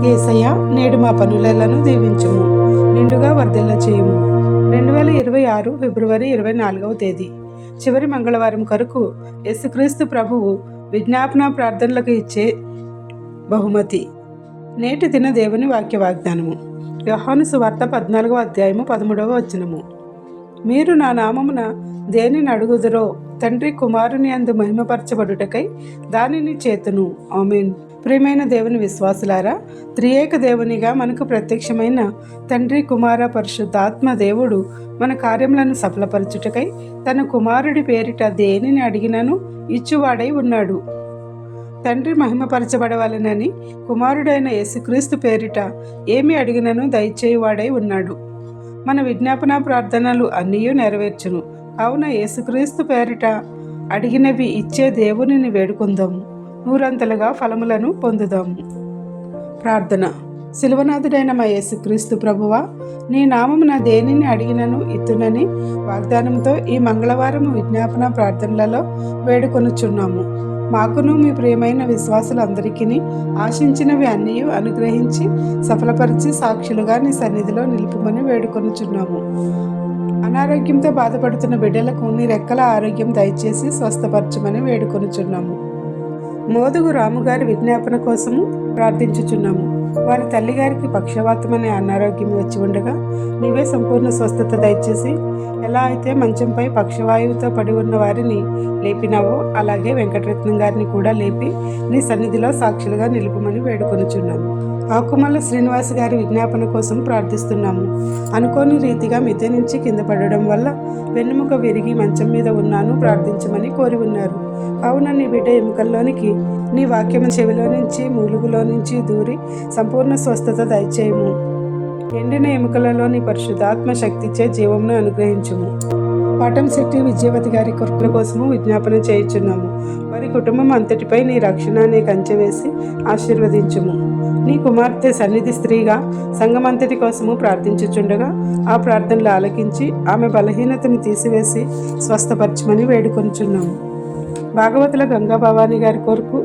యేసయ్య, నేడు మా పనులను దీవించుము, నిండుగా వర్ధిల్ల చేయుము. 2026 ఫిబ్రవరి 24వ తేదీ చివరి మంగళవారం కొరకు యేసుక్రీస్తు ప్రభువు విజ్ఞాపన ప్రార్థనలకు ఇచ్చే బహుమతి. నేటి దిన దేవుని వాక్య వాగ్దానము. యోహాను సువార్త 14వ అధ్యాయము 13వ వచనము. మీరు నా నామమున దేనిని అడుగుదురో తండ్రి కుమారుని యందు మహిమపరచబడుటకై దానిని చేతును. ఆమేన్. ప్రియమైన దేవుని విశ్వాసులారా, త్రియేక దేవునిగా మనకు ప్రత్యక్షమైన తండ్రి కుమార పరిశుద్ధాత్మ దేవుడు మన కార్యములను సఫలపరచుటకై తన కుమారుడి పేరిట దేనిని అడిగినను ఇచ్చువాడై ఉన్నాడు. తండ్రి మహిమపరచబడవలనని కుమారుడైన యేసుక్రీస్తు పేరిట ఏమి అడిగినను దయచేయువాడై ఉన్నాడు. మన విజ్ఞాపన ప్రార్థనలు అన్నీ నెరవేర్చును. కావున యేసుక్రీస్తు పేరిట అడిగినవి ఇచ్చే దేవునిని వేడుకుందాము, నూరంతలుగా ఫలములను పొందుదాము. ప్రార్థన. శిలువనాథుడైన మా యేసుక్రీస్తు ప్రభువా, నీ నామమున దేనిని అడిగినను ఇత్తునని వాగ్దానంతో ఈ మంగళవారం విజ్ఞాపన ప్రార్థనలలో వేడుకొనుచున్నాము. మాకును మీ ప్రియమైన విశ్వాసులందరికీ ఆశించినవి అన్నీ అనుగ్రహించి సఫలపరిచి సాక్షులుగా నీ సన్నిధిలో నిలుపుమని వేడుకొనుచున్నాము. అనారోగ్యంతో బాధపడుతున్న బిడ్డలకు నీ రెక్కల ఆరోగ్యం దయచేసి స్వస్థపరచమని వేడుకొనుచున్నాము. మోదుగు రాముగారి విజ్ఞాపన కోసము ప్రార్థించుచున్నాము. వారి తల్లిగారికి పక్షవాతం అనే అనారోగ్యం వచ్చి ఉండగా నీవే సంపూర్ణ స్వస్థత దయచేసి ఎలా అయితే మంచంపై పక్షవాయువుతో పడి ఉన్న వారిని లేపినావో అలాగే వెంకటరత్నం గారిని కూడా లేపి నీ సన్నిధిలో సాక్షులుగా నిలుపుమని వేడుకొనుచున్నాము. ఆకుమల్ల శ్రీనివాస్ గారి విజ్ఞాపన కోసం ప్రార్థిస్తున్నాము. అనుకోని రీతిగా మిద్దె నుంచి కింద పడడం వల్ల వెన్నుముక విరిగి మంచం మీద ఉన్నాను, ప్రార్థించమని కోరి ఉన్నారు. కావున నీ బిడ్డ ఎముకల్లోనికి నీ వాక్యం చెవిలో నుంచి మూలుగులో నుంచి దూరి సంపూర్ణ స్వస్థత దయచేయము. ఎండిన ఎముకలలోని పరిశుద్ధాత్మ శక్తిచే జీవమును అనుగ్రహించుము. పాటంశెట్టి విజయవతి గారి కొరకుల కోసము విజ్ఞాపన చేయుచున్నాము. వారి కుటుంబం అంతటిపై నీ రక్షణ అనే కంచె వేసి ఆశీర్వదించుము. నీ కుమార్తె సన్నిధి స్త్రీగా సంఘమంతటి కోసము ప్రార్థించుచుండగా ఆ ప్రార్థనలు ఆలకించి ఆమె బలహీనతను తీసివేసి స్వస్థపరచమని వేడుకొనుచున్నాము. భాగవతుల గంగా భవానీ గారి కొరకు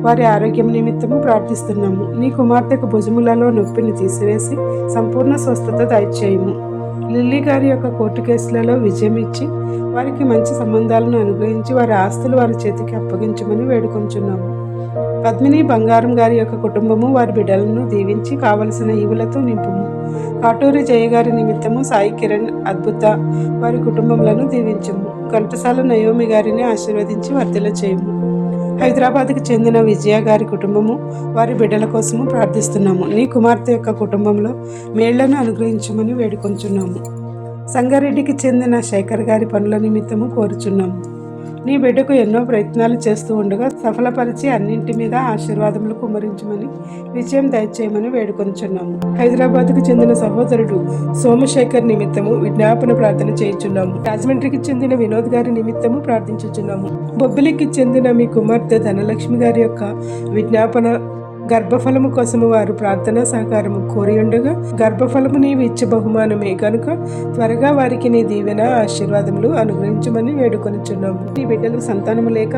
వారి ఆరోగ్యం నిమిత్తము ప్రార్థిస్తున్నాము. నీ కుమార్తెకు భుజములలో నొప్పిని తీసివేసి సంపూర్ణ స్వస్థత దయచేయము. లిల్లీ గారి యొక్క కోర్టు కేసులలో విజయం ఇచ్చి వారికి మంచి సంబంధాలను అనుగ్రహించి వారి ఆస్తులు వారి చేతికి అప్పగించమని వేడుకొంచున్నాము. పద్మిని బంగారం గారి యొక్క కుటుంబము వారి బిడ్డలను దీవించి కావలసిన ఈవులతో నింపుము. కాటూరి జయ గారి నిమిత్తము సాయి కిరణ్ అద్భుత వారి కుటుంబములను దీవించుము. ఘంటసాల నయోమి గారిని ఆశీర్వదించి వర్ధిల్ల చేయము. హైదరాబాద్కి చెందిన విజయ గారి కుటుంబము వారి బిడ్డల కోసము ప్రార్థిస్తున్నాము. నీ కుమార్తె యొక్క కుటుంబంలో మేళ్లను అనుగ్రహించమని వేడుకొంచున్నాము. సంగారెడ్డికి చెందిన శేఖర్ గారి పనుల నిమిత్తము కోరుచున్నాము. నీ బిడ్డకు ఎన్నో ప్రయత్నాలు చేస్తూ ఉండగా సఫలపరిచి అన్నింటి మీద ఆశీర్వాదములు కుమ్మరించమని విజయం దయచేయమని వేడుకొంచున్నాము. హైదరాబాద్కు చెందిన సహోదరుడు సోమశేఖర్ నిమిత్తము విజ్ఞాపన ప్రార్థన చేయుచున్నాము. రాజమండ్రికి చెందిన వినోద్ గారి నిమిత్తము ప్రార్థించుచున్నాము. బొబ్బిలికి చెందిన మీ కుమార్తె ధనలక్ష్మి గారి యొక్క విజ్ఞాపన గర్భఫలము కోసము వారు ప్రార్థనా సహకారము కోరి ఉండగా గర్భఫలము నీవు ఇచ్చే బహుమానమే కనుక త్వరగా వారికి నీ దీవెన ఆశీర్వాదములు అనుగ్రహించమని వేడుకొనుచున్నాము. నీ బిడ్డలు సంతానము లేక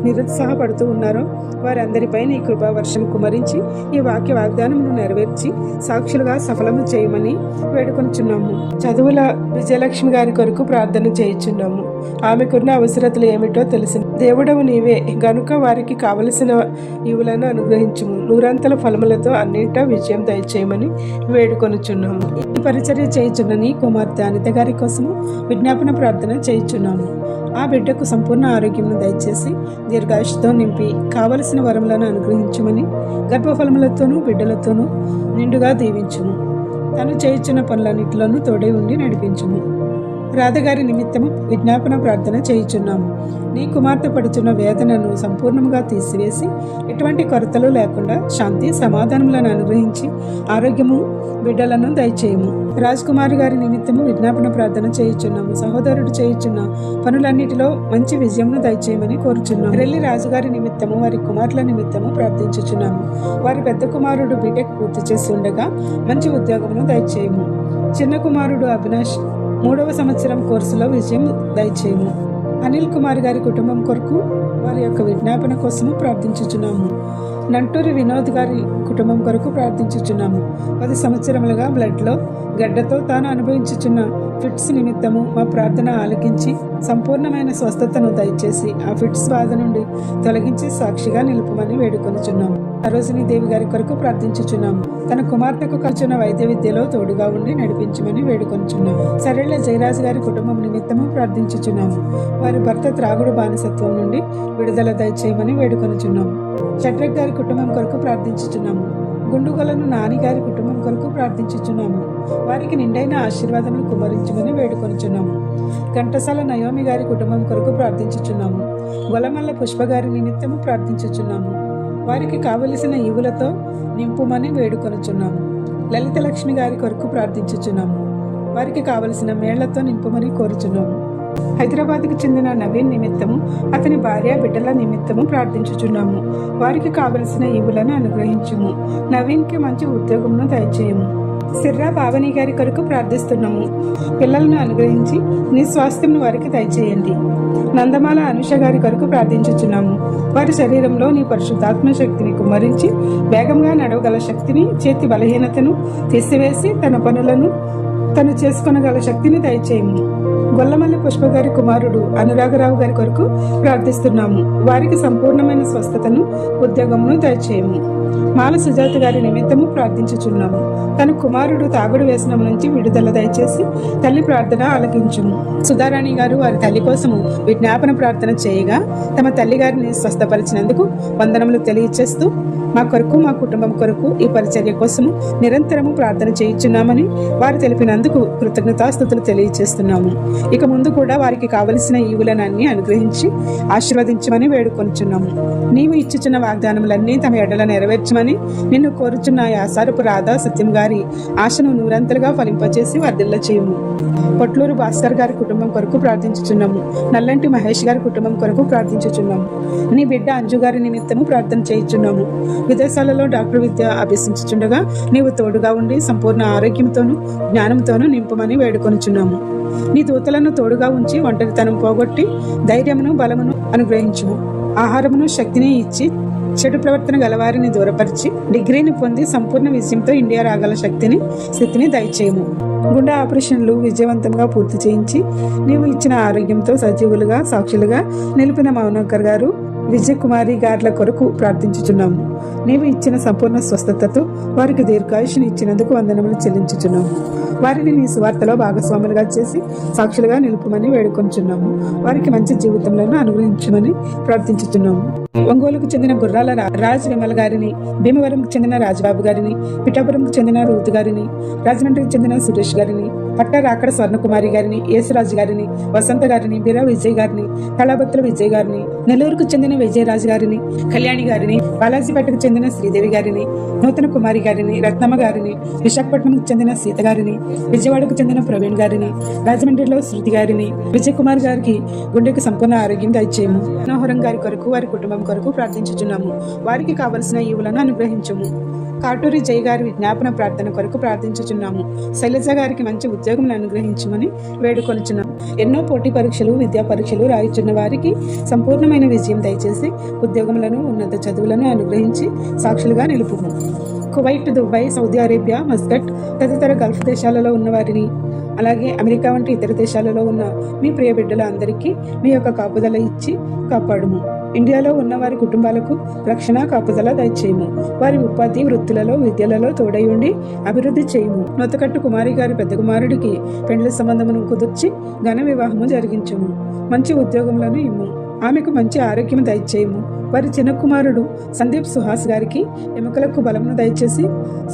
నిరుత్సాహపడుతూ ఉన్నారో వారందరిపై నీ కృపా వర్షం కుమరించి ఈ వాక్య వాగ్దానమును నెరవేర్చి సాక్షులుగా సఫలము చేయమని వేడుకొనుచున్నాము. చదువుల విజయలక్ష్మి గారి కొరకు ప్రార్థన చేయుచున్నాము. ఆమెకున్న అవసరతలు ఏమిటో తెలిసిన దేవుడవు నీవే గనుక వారికి కావలసిన ఈవులను అనుగ్రహించుము. నూరంతల ఫలములతో అన్నింటా విజయం దయచేయమని వేడుకొనుచున్నాము. ఈ పరిచర్య చేయుచున్న నీ కుమార్తె అనిత గారి కోసము విజ్ఞాపన ప్రార్థన చేయుచున్నాము. ఆ బిడ్డకు సంపూర్ణ ఆరోగ్యమును దయచేసి దీర్ఘాయుష్తో నింపి కావలసిన వరములను అనుగ్రహించమని గర్భఫలములతోనూ బిడ్డలతోనూ నిండుగా దీవించుము. తను చేయుచున్న పనులన్నింటిలోనూ తోడై ఉండి నడిపించుము. రాధగారి నిమిత్తము విజ్ఞాపన ప్రార్థన చేయుచున్నాము. నీ కుమార్తె పడుచున్న వేదనను సంపూర్ణంగా తీసివేసి ఎటువంటి కొరతలు లేకుండా శాంతి సమాధానములను అనుగ్రహించి ఆరోగ్యము బిడ్డలను దయచేయము. రాజ్ కుమార్ గారి నిమిత్తము విజ్ఞాపన ప్రార్థన చేయుచున్నాము. సహోదరుడు చేయుచున్న పనులన్నిటిలో మంచి విజయమును దయచేయమని కోరుచున్నాము. రెల్లి రాజుగారి నిమిత్తము వారి కుమారుల నిమిత్తము ప్రార్థించుచున్నాము. వారి పెద్ద కుమారుడు బీటెక్ పూర్తి చేసి ఉండగా మంచి ఉద్యోగమును దయచేయము. చిన్న కుమారుడు అవినాష్ 3వ సంవత్సరం కోర్సులో విజయం దయచేయము. అనిల్ కుమార్ గారి కుటుంబం కొరకు వారి యొక్క విజ్ఞాపన కోసము ప్రార్థించుచున్నాము. నంటూరి వినోద్ గారి కుటుంబం కొరకు ప్రార్థించుచున్నాము. 10 సంవత్సరములుగా బ్లడ్లో గడ్డతో తాను అనుభవించుచున్న ఫిట్స్ నిమిత్తము మా ప్రార్థన ఆలకించి సంపూర్ణమైన స్వస్థతను దయచేసి ఆ ఫిట్స్ బాధ నుండి తొలగించి సాక్షిగా నిలుపుమని వేడుకొనుచున్నాము. సరోజిని దేవి గారి కొరకు ప్రార్థించుచున్నాము. తన కుమార్తెకు కలిసిన వైద్య విద్యలో తోడుగా ఉండి నడిపించమని వేడుకొనుచున్నాము. సరేళ్ల జయరాజు గారి కుటుంబం నిమిత్తము ప్రార్థించుచున్నాము. వారి భర్త త్రాగుడు బానిసత్వం నుండి విడుదల దయచేయమని వేడుకొనుచున్నాము. షడ్రక్ గారి కుటుంబం కొరకు ప్రార్థించుచున్నాము. గుండుగొలను నాని గారి కుటుంబం కొరకు ప్రార్థించుచున్నాము. వారికి నిండైన ఆశీర్వాదములు కుమరించమని వేడుకొనుచున్నాము. ఘంటసాల నయోమి గారి కుటుంబం కొరకు ప్రార్థించుచున్నాము. గొలమల్ల పుష్ప గారి నిమిత్తము ప్రార్థించుచున్నాము. వారికి కావలసిన ఈవులతో నింపుమని వేడుకొనుచున్నాము. లలిత లక్ష్మి గారి కొరకు ప్రార్థించుచున్నాము. వారికి కావలసిన మేళ్లతో నింపుమని కోరుచున్నాము. హైదరాబాద్కు చెందిన నవీన్ నిమిత్తము అతని భార్య బిడ్డల నిమిత్తము ప్రార్థించుచున్నాము. వారికి కావలసిన ఈవులను అనుగ్రహించుము. నవీన్కి మంచి ఉద్యోగమును దయచేయము. సిర్రా పావని గారి కొరకు ప్రార్థిస్తున్నాము. పిల్లలను అనుగ్రహించి నీ స్వాస్థ్యంను వారికి దయచేయండి. నందమాల అనుష గారి కొరకు ప్రార్థించుచున్నాము. వారి శరీరంలో నీ పరిశుద్ధాత్మ శక్తిని కుమ్మరించి వేగంగా నడవగల శక్తిని, చేతి బలహీనతను తీసివేసి తన పనులను తను చేసుకొనగల శక్తిని దయచేయము. గొల్లమల్లి పుష్ప గారి కుమారుడు అనురాగరావు గారి కొరకు ప్రార్థిస్తున్నాము. వారికి సంపూర్ణమైన స్వస్థతను, ఉద్యోగమును దయచేయము. మాల సుజాత గారి నిమిత్తము ప్రార్థించుచున్నాము. తన కుమారుడు తాగుడు వ్యసనం నుంచి విడుదల దయచేసి తల్లి ప్రార్థన ఆలకించుము. సుధారాణి గారు వారి తల్లి కోసము విజ్ఞాపన ప్రార్థన చేయగా తమ తల్లి గారిని స్వస్థపరిచినందుకు వందనములు తెలియచేస్తూ మా కొరకు, మా కుటుంబం కొరకు ఈ పరిచర్య కోసము నిరంతరము ప్రార్థన చేయించున్నామని వారు తెలిపినందుకు కృతజ్ఞతాస్తుతులు తెలియచేస్తున్నాము. ఇక ముందు కూడా వారికి కావలసిన ఈవులనన్నీ అనుగ్రహించి ఆశీర్వదించమని వేడుకొంచున్నాము. నీవు ఇచ్చుచున్న వాగ్దానములన్నీ తమ ఎడల నెరవేర్చమని నిన్ను కోరుచున్న యాసారపు రాధా సత్యం గారి ఆశను నూరంతలుగా ఫలింపచేసి వర్ధిల్ల చేయము. పొట్లూరు భాస్కర్ గారి కుటుంబం కొరకు ప్రార్థించుచున్నాము. నల్లంటి మహేష్ గారి కుటుంబం కొరకు ప్రార్థించుచున్నాము. నీ బిడ్డ అంజు గారి నిమిత్తము ప్రార్థన చేయించున్నాము. విదేశాలలో డాక్టర్ విద్య అభ్యసించుచుండగా నీవు తోడుగా ఉండి సంపూర్ణ ఆరోగ్యంతోనూ జ్ఞానంతోనూ నింపమని వేడుకొనుచున్నాము. నీ దూతలను తోడుగా ఉంచి ఒంటరితనం పోగొట్టి ధైర్యమును, బలమును అనుగ్రహించుము. ఆహారమును, శక్తిని ఇచ్చి చెడు ప్రవర్తన గలవారిని దూరపరిచి డిగ్రీని పొంది సంపూర్ణ విజయంతో ఇండియా రాగల స్థితిని దయచేయము. గుండె ఆపరేషన్లు విజయవంతంగా పూర్తి చేయించి నీవు ఇచ్చిన ఆరోగ్యంతో సజీవులుగా, సాక్షులుగా నిలిపిన మౌనకర్ గారు, విజయకుమారి గార్ల కొరకు ప్రార్థించుచున్నాము. నీవు ఇచ్చిన సంపూర్ణ స్వస్థతతో వారికి దీర్ఘాయుషుని ఇచ్చినందుకు వందనములు చెల్లించుచున్నాము. వారిని నీ సువార్తలో భాగస్వాములుగా చేసి సాక్షులుగా నిలుపుమని వేడుకొంచున్నాము. వారికి మంచి జీవితంలో అనుగ్రహించమని ప్రార్థించుచున్నాము. ఒంగోలుకు చెందిన గుర్రాల రాజ్ విమల్ గారిని, భీమవరంకు చెందిన రాజబాబు గారిని, పిఠాపురంకు చెందిన రూత్ గారిని, రాజమండ్రికి చెందిన సురేష్ గారిని, పట్టారాకడ స్వర్ణకుమారి గారిని, యేసురాజు గారిని, వసంత గారిని, బిరా విజయ్ గారిని, కళాబత్తుల విజయ్ గారిని, నెల్లూరుకు చెందిన విజయరాజు గారిని, కళ్యాణి గారిని, బాలాజీపేటకు చెందిన శ్రీదేవి గారిని, నూతన కుమారి గారిని, రత్నమ్మ గారిని, విశాఖపట్నంకు చెందిన సీత గారిని, విజయవాడకు చెందిన ప్రవీణ్ గారిని, రాజమండ్రిలో శృతి గారిని, విజయ్ కుమార్ గారికి గుండెకు సంపూర్ణ ఆరోగ్యం దయచేయము. మనోహరం గారి కొరకు, వారి కుటుంబం కొరకు ప్రార్థించుచున్నాము. వారికి కావలసిన ఈవులను అనుగ్రహించము. కాటూరి జై గారి విజ్ఞాపన ప్రార్థన కొరకు ప్రార్థించుచున్నాము. శైలజ గారికి మంచి ఉద్యోగం అనుగ్రహించమని వేడుకొనుచున్నాము. ఎన్నో పోటీ పరీక్షలు, విద్యా పరీక్షలు రాయిచున్న వారికి సంపూర్ణమైన విజయం దయచేసి ఉద్యోగములను, ఉన్నత చదువులను అనుగ్రహించి సాక్షులుగా నిలుపుము. Kuwait, Dubai, Saudi Arabia, Muscat తదితర గల్ఫ్ దేశాలలో ఉన్న వారిని, అలాగే అమెరికా వంటి ఇతర దేశాలలో ఉన్న మీ ప్రియ బిడ్డల అందరికీ మీ యొక్క కాపుదల ఇచ్చి కాపాడుము. ఇండియాలో ఉన్న వారి కుటుంబాలకు రక్షణ, కాపుదల దయచేయము. వారి ఉపాధి, వృత్తులలో, విద్యలలో తోడై ఉండి అభివృద్ధి చేయము. నొత్తకట్టు కుమారి గారి పెద్ద కుమారుడికి పెండ్లి సంబంధమును కుదుర్చి ఘన వివాహము జరిగించము. మంచి ఉద్యోగములను ఇమ్ము. ఆమెకు మంచి ఆరోగ్యం దయచేయము. వారి చిన్న కుమారుడు సందీప్ సుహాస్ గారికి ఎముకలకు బలమును దయచేసి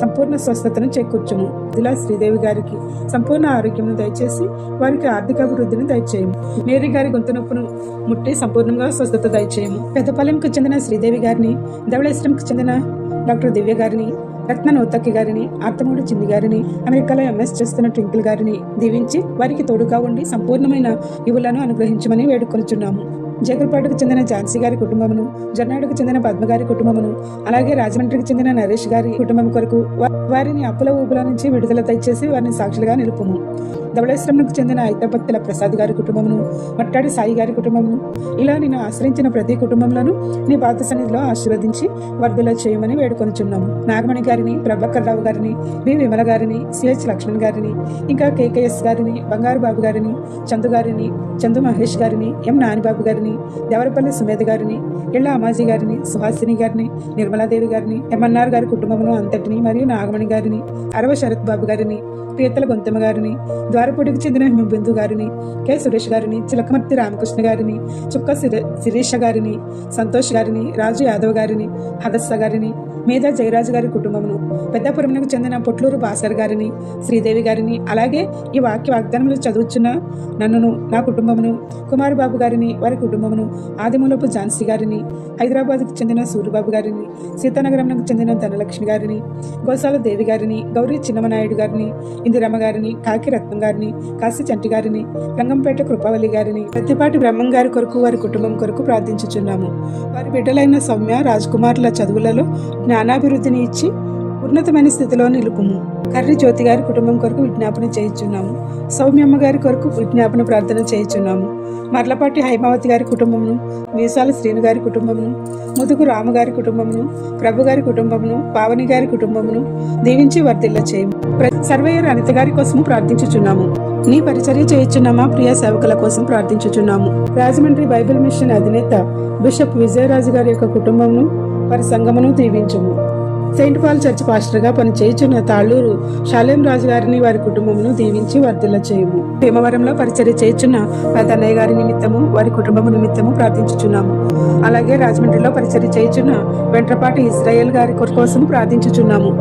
సంపూర్ణ స్వస్థతను చేకూర్చుము. ఇలా శ్రీదేవి గారికి సంపూర్ణ ఆరోగ్యమును దయచేసి వారికి ఆర్థిక అభివృద్ధిని దయచేయము. మేరీ గారి గొంతు నొప్పును ముట్టి సంపూర్ణంగా స్వస్థత దయచేయము. పెద్దపాలెంకు చెందిన శ్రీదేవి గారిని, ధవళేశ్వరంకు చెందిన డాక్టర్ దివ్య గారిని, రత్న నోతక్కి గారిని, ఆర్తమూడి చిన్ని గారిని, అమెరికాలో ఎంఎస్ చేస్తున్న ట్వింకిల్ గారిని దీవించి వారికి తోడుగా ఉండి సంపూర్ణమైన ఇవులను అనుగ్రహించమని వేడుకొనుచున్నాము. జగల్పాటుకు చెందిన ఝాన్సీ గారి కుటుంబమును, జొన్నాడుకు చెందిన పద్మ గారి కుటుంబమును, అలాగే రాజమండ్రికి చెందిన నరేష్ గారి కుటుంబం కొరకు వారిని అప్పుల ఊపుల నుంచి విడుదల దయచేసి వారిని సాక్షులుగా నిలుపుము. ధవళేశ్వరంకు చెందిన ఐతపత్తుల ప్రసాద్ గారి కుటుంబమును, మట్టాడి సాయి గారి కుటుంబమును, ఇలా నేను ఆశ్రయించిన ప్రతి కుటుంబంలోనూ నీ పాత సన్నిధిలో ఆశీర్వదించి వర్ధుల చేయమని వేడుకొనుచున్నాము. నాగమణి గారిని, ప్రభాకర్ రావు గారిని, బి విమల గారిని, సిహెచ్ లక్ష్మణ్ గారిని, ఇంకా కేకేఎస్ గారిని, బంగారు బాబు గారిని, చందు గారిని, చందు మహేష్ గారిని, ఎం నానిబాబు గారిని, దేవరపల్లి సుమేధ గారిని, ఇళ్ల అమాజీ గారిని, సుహాసిని గారిని, నిర్మలాదేవి గారిని, ఎంఎన్ఆర్ గారి కుటుంబమును అంతటిని, మరియు నాగమణి గారిని, అరవ శరత్ బాబు గారిని, పీతల గొంతమ్మ గారిని, ద్వారపూడికి చెందిన హిమబిందు గారిని, కె సురేష్ గారిని, చిలకమర్తి రామకృష్ణ గారిని, చుక్క శిరీష గారిని, సంతోష్ గారిని, రాజు యాదవ్ గారిని, హదస్స గారిని, మీద జయరాజు గారి కుటుంబమును, పెద్దపురంకు చెందిన పొట్లూరు భాస్కర్ గారిని, శ్రీదేవి గారిని, అలాగే ఈ వాక్య వాగ్దానములు చదువుచున్న నన్నును, నా కుటుంబమును, కుమార్ బాబు గారిని, వారి కుటుంబమును, ఆదిమూలపు ఝాన్సీ గారిని, హైదరాబాద్కు చెందిన సూర్యబాబు గారిని, సీతానగరంకు చెందిన ధనలక్ష్మి గారిని, గోసాల దేవి గారిని, గౌరీ చిన్నమనాయుడు గారిని, ఇందిరమ్మ గారిని, కాకి రత్నం గారిని, కాశీ చంటి గారిని, రంగంపేట కృపావల్లి గారిని, ప్రతిపాటి బ్రహ్మం గారి కొరకు, వారి కుటుంబం కొరకు ప్రార్థించుచున్నాము. వారి బిడ్డలైన సౌమ్య, రాజ్కుమార్ల చదువులలో జ్ఞానాభివృద్ధిని ఇచ్చి ఉన్నతమైన స్థితిలో నిలుపుము. కర్రి జ్యోతి గారి కుటుంబం కొరకు విజ్ఞాపన చేయుచున్నాము. సౌమ్యమ్మ గారి కొరకు విజ్ఞాపన ప్రార్థన చేయుచున్నాము. మర్లపాటి హైమావతి గారి కుటుంబమును, మీసాల శ్రీను గారి కుటుంబమును, ముదుగు రాము గారి కుటుంబమును, ప్రభు గారి కుటుంబమును, పావని గారి కుటుంబమును దీవించి వర్ధిల్ల చేయము. సర్వేయర్ అనిత గారి కోసము ప్రార్థించుచున్నాము. నీ పరిచర్య చేయుచున్నామా ప్రియ సేవకుల కోసం ప్రార్థించుచున్నాము. రాజమండ్రి బైబిల్ మిషన్ అధినేత బిషప్ విజయరాజు గారి యొక్క కుటుంబమును, వారి సంఘమును దీవించుము. సెయింట్ పాల్ చర్చ్ పాస్టర్గా పనిచేయుచున్న తాళ్ళూరు షాలేం రాజు గారిని, వారి కుటుంబమును దీవించి వర్ధిల్ల చేయము. భీమవరంలో పరిచర్య చేయుచున్న పెద్దన్నయ్య గారి నిమిత్తము, వారి కుటుంబము నిమిత్తము ప్రార్థించుచున్నాము. అలాగే రాజమండ్రిలో పరిచర్య చేయుచున్న వెంట్రపాటి ఇజ్రాయేల్ గారి కోసం ప్రార్థించుచున్నాము.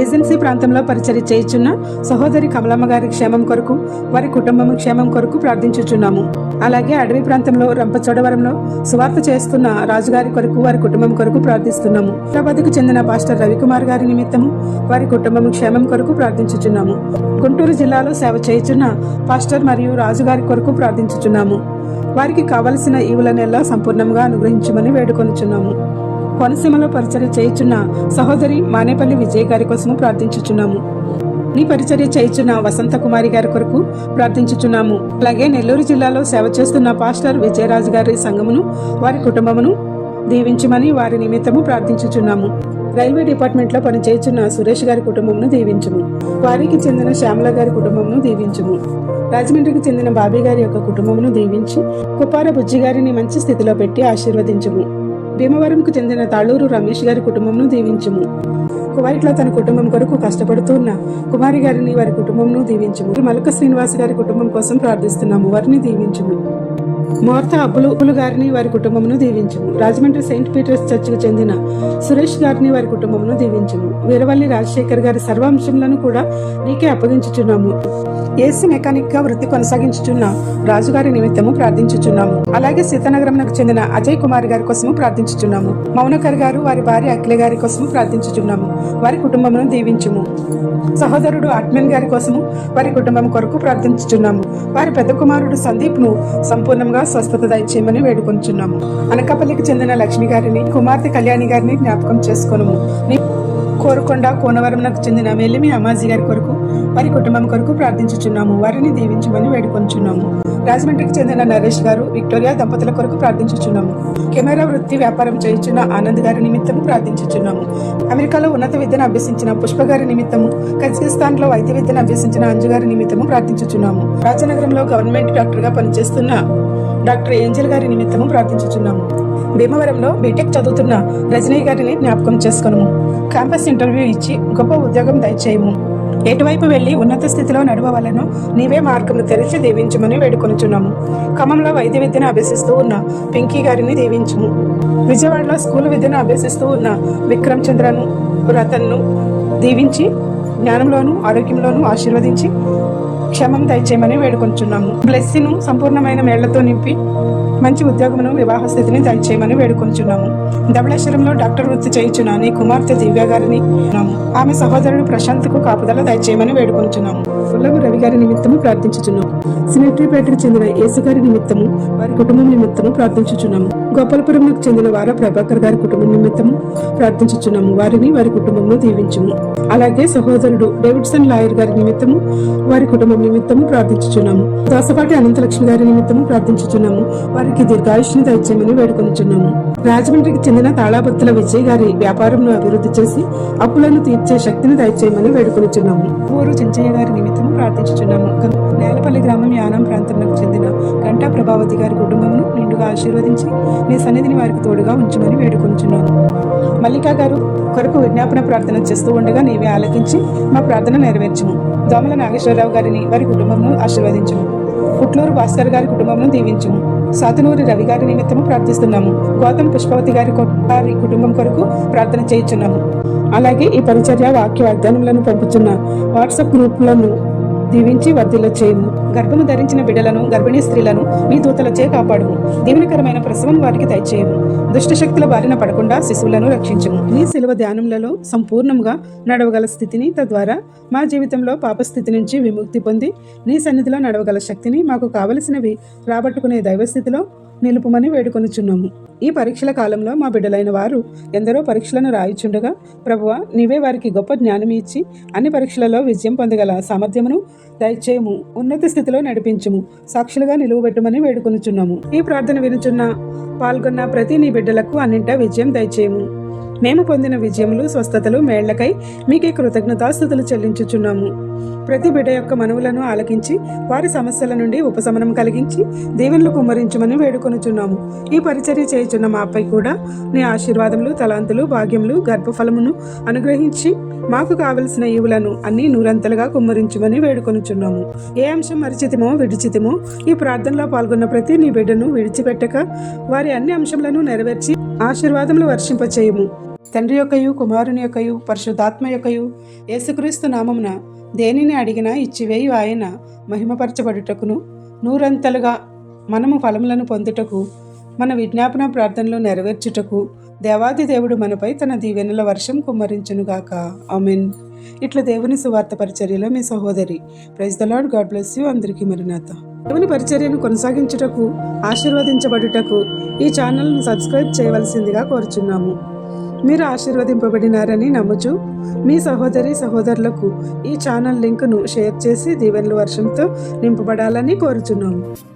ఏజెన్సీ ప్రాంతంలో పరిచర్య చేయుచున్న సహోదరి కమలమ్మ గారి క్షేమం కొరకు, వారి కుటుంబం క్షేమం కొరకు ప్రార్థించుచున్నాము. అలాగే అడవి ప్రాంతంలో రంపచోడవరంలో సువార్త చేస్తున్న రాజుగారి కొరకు, వారి కుటుంబం కొరకు ప్రార్థిస్తున్నాము. హైదరాబాద్కు చెందిన పాస్టర్ రవికుమార్ గారి నిమిత్తము, వారి కుటుంబం క్షేమం కొరకు ప్రార్థించుచున్నాము. గుంటూరు జిల్లాలో సేవ చేయుచున్న పాస్టర్ మరియు రాజుగారి కొరకు ప్రార్థించుచున్నాము. వారికి కావలసిన ఈవులనెల్లా సంపూర్ణంగా అనుగ్రహించమని వేడుకొనుచున్నాము. కోనసీమలో పరిచర్య చేయుచున్న సహోదరి మానేపల్లి విజయ్ గారి కోసము ప్రార్థించుచున్నాము. నీ పరిచర్య చేయుచున్న వసంత కుమారి గారి కొరకు ప్రార్థించుచున్నాము. అలాగే నెల్లూరు జిల్లాలో సేవ చేస్తున్న పాస్టర్ విజయరాజు గారి సంఘమును, వారి కుటుంబమును దీవించమని వారి నిమిత్తము ప్రార్థించుచున్నాము. రైల్వే డిపార్ట్మెంట్లో పనిచేయుచున్న సురేష్ గారి కుటుంబమును దీవించుము. వారికి చెందిన శ్యామల గారి కుటుంబమును దీవించుము. రాజమండ్రికి చెందిన బాబీ గారి యొక్క కుటుంబమును దీవించి కుపార బుజ్జి గారిని మంచి స్థితిలో పెట్టి ఆశీర్వదించుము. భీమవరంకు చెందిన తాళ్ళూరు రమేష్ గారి కుటుంబంను దీవించుము. కువైట్లో తన కుటుంబం కొరకు కష్టపడుతున్న కుమారి గారిని, వారి కుటుంబంను దీవించుము. మలక శ్రీనివాస్ గారి కుటుంబం కోసం ప్రార్థిస్తున్నాము. వారిని దీవించుము. మోర్త అబ్బులు గారిని, వారి కుటుంబమును దీవించుము. రాజమండ్రి సెయింట్ పీటర్స్ చర్చికి చెందిన సురేష్ గారిని, వారి కుటుంబమును దీవించుము. వీరవల్లి రాజశేఖర్ గారి సర్వాంశములను కూడా నీకే అప్పగించుచున్నాము. ఏసీ మెకానిక్ గా వృత్తి కొనసాగించుచున్న రాజుగారి నిమిత్తము ప్రార్థించుచున్నాము. అలాగే సీతానగరంకు చెందిన అజయ్ కుమార్ గారి కోసము ప్రార్థించుచున్నాము. మౌనకర్ గారు, వారి భార్య అఖిల గారి కోసము ప్రార్థించుచున్నాము. వారి కుటుంబమును దీవించుము. సహోదరుడు అడ్మిన్ గారి కోసము, వారి కుటుంబం కొరకు ప్రార్థించుచున్నాము. వారి పెద్ద కుమారుడు సందీప్ ను సంపూర్ణంగా స్వస్థత దయచేయమని వేడుకొంచున్నాము. అనకాపల్లికి చెందిన లక్ష్మి గారిని, కుమార్తె కళ్యాణి గారిని జ్ఞాపకం చేసుకొనుము. కోరుకొండ కోనవరంకు చెందిన వెల్లిమి అమ్మాజీ గారి కొరకు, వారి కుటుంబం కొరకు ప్రార్థించుచున్నాము. వారిని దీవించమని వేడుకొంచున్నాము. రాజమండ్రికి చెందిన నరేష్ గారు, విక్టోరియా దంపతుల కొరకు ప్రార్థించుచున్నాము. కెమెరా వృత్తి వ్యాపారం చేయించిన ఆనంద్ గారి నిమిత్తము ప్రార్థించుచున్నాము. అమెరికాలో ఉన్నత విద్యను అభ్యసించిన పుష్ప గారి నిమిత్తము, కజకిస్తాన్ లో వైద్య విద్యను అభ్యసించిన అంజు గారి నిమిత్తము ప్రార్థించుచున్నాము. రాజనగరంలో గవర్నమెంట్ డాక్టర్ గా పనిచేస్తున్న డాక్టర్ ఏంజల్ గారి నిమిత్తము ప్రార్థించుచున్నాము. భీమవరంలో బీటెక్ చదువుతున్న రజనీ గారిని జ్ఞాపకం చేసుకొనుము. క్యాంపస్ ఇంటర్వ్యూ ఇచ్చి గొప్ప ఉద్యోగం దయచేయము. ఎటువైపు వెళ్లి ఉన్నత స్థితిలో నడవవలను నీవే మార్గము తెరిచి దీవించమని వేడుకొనుచున్నాము. ఖమ్మంలో వైద్య విద్యను అభ్యసిస్తూ ఉన్న పింకీ గారిని దీవించుము. విజయవాడలో స్కూల్ విద్యను అభ్యసిస్తూ ఉన్న విక్రమ్ చంద్రను, రతన్ను దీవించి జ్ఞానంలోను ఆరోగ్యంలోను ఆశీర్వదించి క్షమం దయచేయమని వేడుకొంచున్నాము. బ్లెస్సింగ్ను సంపూర్ణమైన మేళ్లతో నింపి మంచి ఉద్యోగమును వివాహ స్థితిని దయచేయమని వేడుకొంచున్నాము. ధవళేశ్వరంలో డాక్టర్ వృత్తి చేయుచున్న నీ కుమార్తె దివ్య గారిని ఆమె సహోదరుడు ప్రశాంత్కు కాపుదల దయచేయమని వేడుకొంచున్నాము. ఉల్లగు రవి గారి నిమిత్తము ప్రార్థించుచున్నాము. సిమెట్రీపేటకు చెందిన యేసు గారి నిమిత్తము, వారి కుటుంబం నిమిత్తము ప్రార్థించుచున్నాము. గోపాలపురంకు చెందిన వార ప్రభాకర్ గారి కుటుంబం నిమిత్తము ప్రార్థించుచున్నాము. వారిని వారి కుటుంబంలో దీవించుము. అలాగే సహోదరుడు డేవిడ్సన్ లాయర్ గారి నిమిత్తము, వారి కుటుంబం నిమిత్తము ప్రార్థించుచున్నాము. దోసపాటి అనంతలక్ష్మి గారి నిమిత్తము ప్రార్థించుచున్నాము. వారికి దీర్ఘాయుష్ని దయచేయమని వేడుకొనుచున్నాము. రాజమండ్రికి చెందిన తాళాబత్తుల విజయ్ గారి వ్యాపారంను అభివృద్ధి చేసి అప్పులను తీర్చే శక్తిని దయచేయమని వేడుకొనుచున్నాము. ఊరు చెంచయ్య గారి నిమిత్తము ప్రార్థించుచున్నాము. నేలపల్లి గ్రామం యానం ప్రాంతంలో చెందిన గంటా ప్రభావతి గారి కుటుంబమును నిండుగా ఆశీర్వదించి నీ సన్నిధిని వారికి తోడుగా ఉంచమని వేడుకొనుచున్నాము. మల్లికా గారు కొరకు విజ్ఞాపన ప్రార్థన చేస్తూ ఉండగా నీవే ఆలకించి మా ప్రార్థన నెరవేర్చుము. దోమల నాగేశ్వరరావు గారిని వారి కుటుంబమును ఆశీర్వదించుము. పుట్లూరు భాస్కర్ గారి కుటుంబమును దీవించుము. సాతునూరి రవి గారి నిమిత్తము ప్రార్థిస్తున్నాము. గౌతమ్ పుష్పవతి గారి కుటుంబం కొరకు ప్రార్థన చేయుచున్నాము. అలాగే ఈ పరిచర్య వాక్య వాగ్దానములను పంపుతున్న వాట్సాప్ గ్రూపులను దీవించి వర్ధిల్ల చేయము. గర్భము ధరించిన బిడ్డలను, గర్భిణీ స్త్రీలను మీ దూతలచే కాపాడుము. దీవెనకరమైన ప్రసవం వారికి దయచేయము. దుష్ట శక్తుల బారిన పడకుండా శిశువులను రక్షించము. నీ శిలువ ధ్యానములలో సంపూర్ణంగా నడవగల స్థితిని, తద్వారా మా జీవితంలో పాపస్థితి నుంచి విముక్తి పొంది నీ సన్నిధిలో నడవగల శక్తిని, మాకు కావలసినవి రాబట్టుకునే దైవస్థితిలో నిలుపుమని వేడుకొనుచున్నాము. ఈ పరీక్షల కాలంలో మా బిడ్డలైన వారు ఎందరో పరీక్షలను రాయిచుండగా ప్రభువా, నీవే వారికి గొప్ప జ్ఞానం ఇచ్చి అన్ని పరీక్షలలో విజయం పొందగల సామర్థ్యమును దయచేయము. ఉన్నత స్థితిలో నడిపించుము. సాక్షులుగా నిలువబెట్టమని వేడుకొనుచున్నాము. ఈ ప్రార్థన వినుచున్న పాల్గొన్న ప్రతి నీ బిడ్డలకు అన్నింటా విజయం దయచేయము. మేము పొందిన విజయములు, స్వస్థతలు, మేళ్లకై మీకే కృతజ్ఞతాస్తుతులు చెల్లించుచున్నాము. ప్రతి బిడ్డ యొక్క మనవులను ఆలకించి వారి సమస్యల నుండి ఉపశమనం కలిగించి దీవెనలు కుమ్మరించమని వేడుకొనుచున్నాము. ఈ పరిచర్య చేయుచున్న మాపై కూడా నీ ఆశీర్వాదములు, తలాంతులు, భాగ్యములు, గర్భఫలమును అనుగ్రహించి మాకు కావలసిన ఈవులను అన్ని నూరంతలుగా కుమ్మరించమని వేడుకొనుచున్నాము. ఏ అంశం మరిచితిమో విడిచితిమో ఈ ప్రార్థనలో పాల్గొన్న ప్రతి నీ బిడ్డను విడిచిపెట్టక వారి అన్ని అంశములను నెరవేర్చి ఆశీర్వాదములు వర్షింపచేయము. తండ్రి యొక్కయు, కుమారుని యొక్కయు, పరిశుద్ధాత్మ యొక్కయు యేసుక్రీస్తు నామమున దేనిని అడిగినా ఇచ్చివేయు ఆయన మహిమపరచబడుటకును, నూరంతలుగా మనము ఫలములను పొందుటకు, మన విజ్ఞాపన ప్రార్థనలు నెరవేర్చుటకు దేవాది దేవుడు మనపై తన దీవెనల వర్షం కుమ్మరించునుగాక. ఆమెన్. ఇట్లా దేవుని సువార్త పరిచర్యలో మీ సహోదరి. Praise the lord. God bless you. అందరికీ మరణాత. దేవుని పరిచర్యను కొనసాగించుటకు, ఆశీర్వదించబడుటకు ఈ ఛానల్ను సబ్స్క్రైబ్ చేయవలసిందిగా కోరుచున్నాము. మీరు ఆశీర్వదింపబడినారని నమ్ముచు మీ సహోదరి సహోదరులకు ఈ ఛానల్ లింకును షేర్ చేసి దీవెనల వర్షంతో నింపబడాలని కోరుచున్నాము.